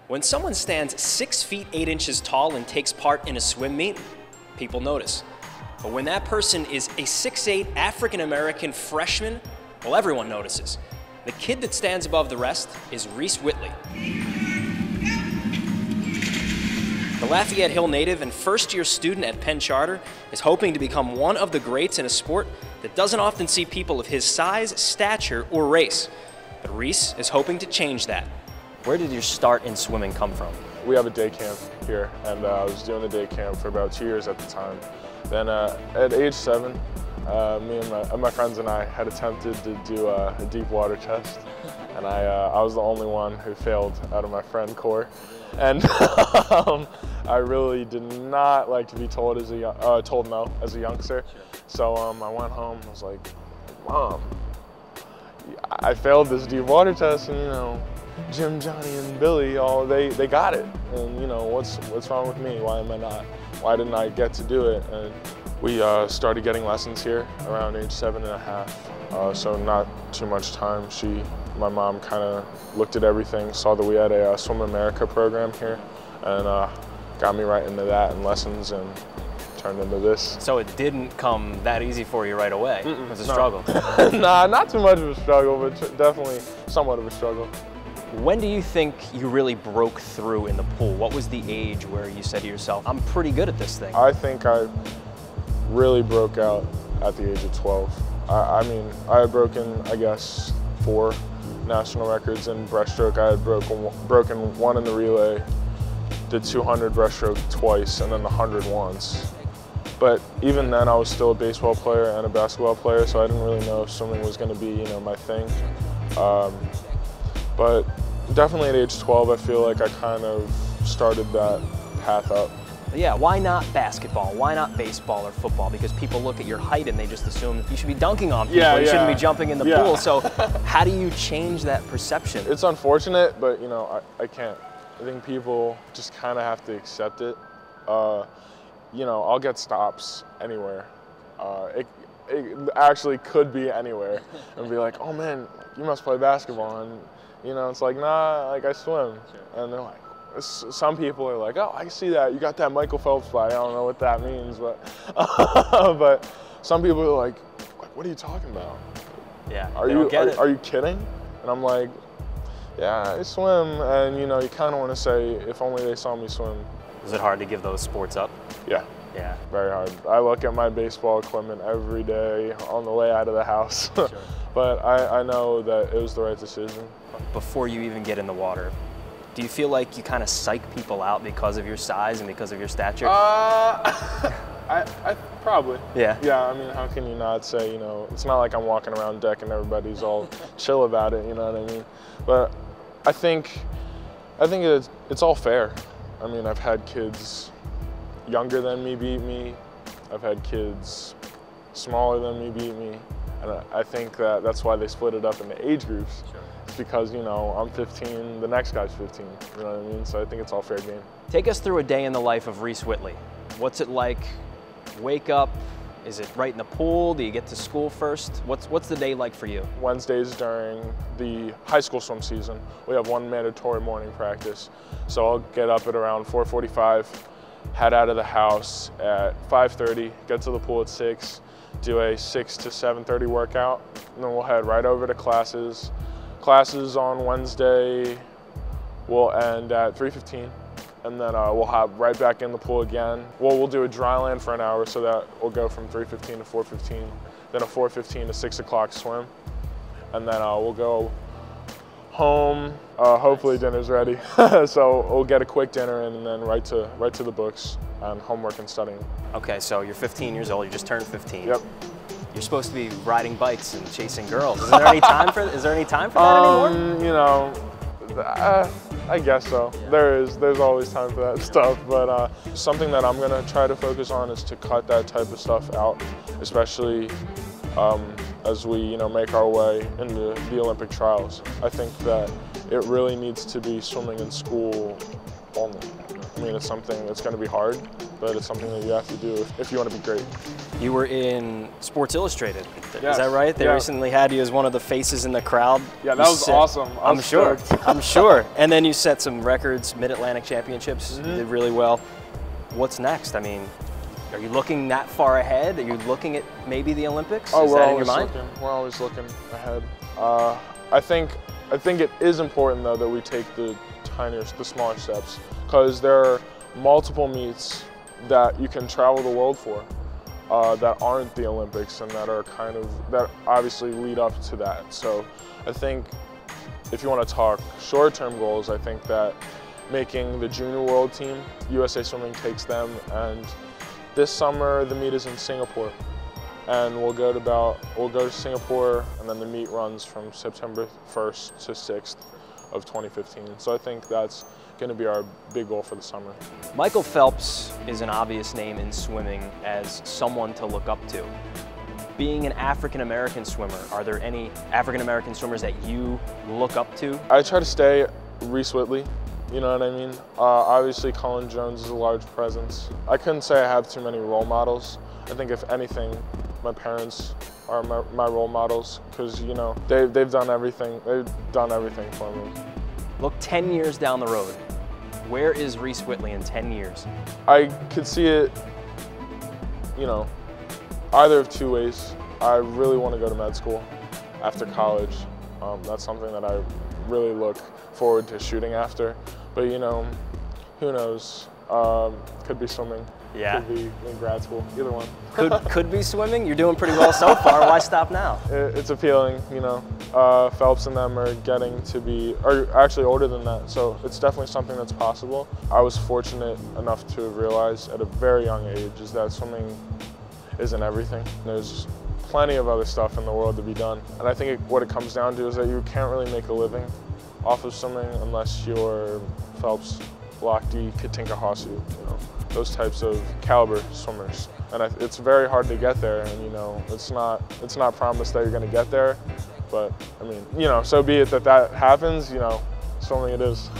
When someone stands 6 feet 8 inches tall and takes part in a swim meet, people notice. But when that person is a 6'8" African-American freshman, well, everyone notices. The kid that stands above the rest is Reece Whitley. The Lafayette Hill native and first-year student at Penn Charter is hoping to become one of the greats in a sport that doesn't often see people of his size, stature, or race. But Reece is hoping to change that. Where did your start in swimming come from? We have a day camp here, and I was doing the day camp for about 2 years at the time. Then at age 7, me and my friends and I had attempted to do a deep water test, and I was the only one who failed out of my friend core. And I really did not like to be told no as a youngster. So I went home. I was like, Mom, I failed this deep water test, and you know, Jim, Johnny, and Billy, they got it. And you know, what's wrong with me? Why am I not? Why didn't I get to do it? And we started getting lessons here around age 7.5. So not too much time. My mom kind of looked at everything, saw that we had a Swim America program here, and got me right into that and lessons, and turned into this. So it didn't come that easy for you right away? It was a struggle? Nah, not too much of a struggle, but definitely somewhat of a struggle. When do you think you really broke through in the pool? What was the age where you said to yourself, I'm pretty good at this thing? I think I really broke out at the age of 12. I mean, I had broken, I guess, 4 national records in breaststroke. I had broken 1 in the relay, did 200 breaststroke twice, and then the 100 once. But even then, I was still a baseball player and a basketball player, so I didn't really know if swimming was going to be, you know, my thing. But definitely at age 12, I feel like I kind of started that path up. Yeah, why not basketball? Why not baseball or football? Because people look at your height and they just assume that you should be dunking on people. You shouldn't be jumping in the pool. So how do you change that perception? It's unfortunate, but you know, I can't. I think people just kind of have to accept it. You know, I'll get stops anywhere. It actually could be anywhere, and be like, oh man, you must play basketball. And you know, it's like, nah, like I swim. And they're like, some people are like, oh, I see that. You got that Michael Phelps flag. I don't know what that means, but but some people are like, what are you talking about? Yeah, are you kidding? And I'm like, yeah, I swim. And you know, you kind of want to say, if only they saw me swim. Is it hard to give those sports up? Yeah. Yeah. Very hard. I look at my baseball equipment every day on the way out of the house. Sure. But I know that it was the right decision. Before you even get in the water, do you feel like you kind of psych people out because of your size and because of your stature? I probably. Yeah. Yeah, I mean, how can you not say, you know, it's not like I'm walking around deck and everybody's all chill about it, you know what I mean? But I think it's all fair. I mean, I've had kids younger than me beat me. I've had kids smaller than me beat me. And I think that's why they split it up into age groups. Sure. It's because, you know, I'm 15, the next guy's 15, you know what I mean? So I think it's all fair game. Take us through a day in the life of Reece Whitley. What's it like? Wake up, is it right in the pool? Do you get to school first? What's the day like for you? Wednesdays during the high school swim season, we have 1 mandatory morning practice. So I'll get up at around 4:45, head out of the house at 5:30, get to the pool at 6, do a 6 to 7:30 workout, and then we'll head right over to classes. Classes on Wednesday will end at 3:15, and then we'll hop right back in the pool again. Well, we'll do a dry land for an hour, so that we'll go from 3:15 to 4:15, then a 4:15 to 6 o'clock swim, and then we'll go home. Hopefully dinner's ready. So we'll get a quick dinner and then right to the books and homework and studying. Okay, so you're 15 years old, you just turned 15. Yep. You're supposed to be riding bikes and chasing girls. Is there any time for that anymore? You know, I guess so. Yeah. There's always time for that stuff, but something that I'm gonna try to focus on is to cut that type of stuff out, especially as we, you know, make our way into the Olympic trials. I think that it really needs to be swimming in school only. I mean, it's something that's going to be hard, but it's something that you have to do if you want to be great. You were in Sports Illustrated, Yes. Is that right? They recently had you as one of the faces in the crowd. Yeah, that was awesome. I'm sure. I'm sure. And then you set some records, Mid-Atlantic Championships. You did really well. What's next? I mean, are you looking that far ahead? Are you looking at maybe the Olympics? Oh, Is that in your mind? We're always looking ahead. I think it is important though that we take the smaller steps, because there are multiple meets that you can travel the world for that aren't the Olympics and that are that obviously lead up to that. So I think if you want to talk short-term goals, I think that making the junior world team, USA Swimming takes them, and this summer the meet is in Singapore. And we'll go to Singapore, and then the meet runs from September 1st to 6th of 2015. So I think that's going to be our big goal for the summer. Michael Phelps is an obvious name in swimming as someone to look up to. Being an African-American swimmer, are there any African-American swimmers that you look up to? I try to stay Reece Whitley, you know what I mean? Obviously Colin Jones is a large presence. I couldn't say I have too many role models. I think if anything, my parents are my role models, because you know they've done everything. They've done everything for me. Look 10 years down the road. Where is Reece Whitley in 10 years? I could see it, you know, either of two ways. I really want to go to med school after college. That's something that I really look forward to shooting after. But you know, who knows? Could be swimming. Yeah. Could be in grad school. Either one. Could be swimming. You're doing pretty well so far. Why stop now? It's appealing, you know. Phelps and them are getting to be, are actually older than that, so it's definitely something that's possible. I was fortunate enough to have realized at a very young age is that swimming isn't everything. There's plenty of other stuff in the world to be done, and I think what it comes down to is that you can't really make a living off of swimming unless you're Phelps, Lochte, Katinka Hosu, you know, those types of caliber swimmers. And it's very hard to get there, and you know, it's not promised that you're going to get there, but I mean, you know, so be it that happens, you know, swimming it is.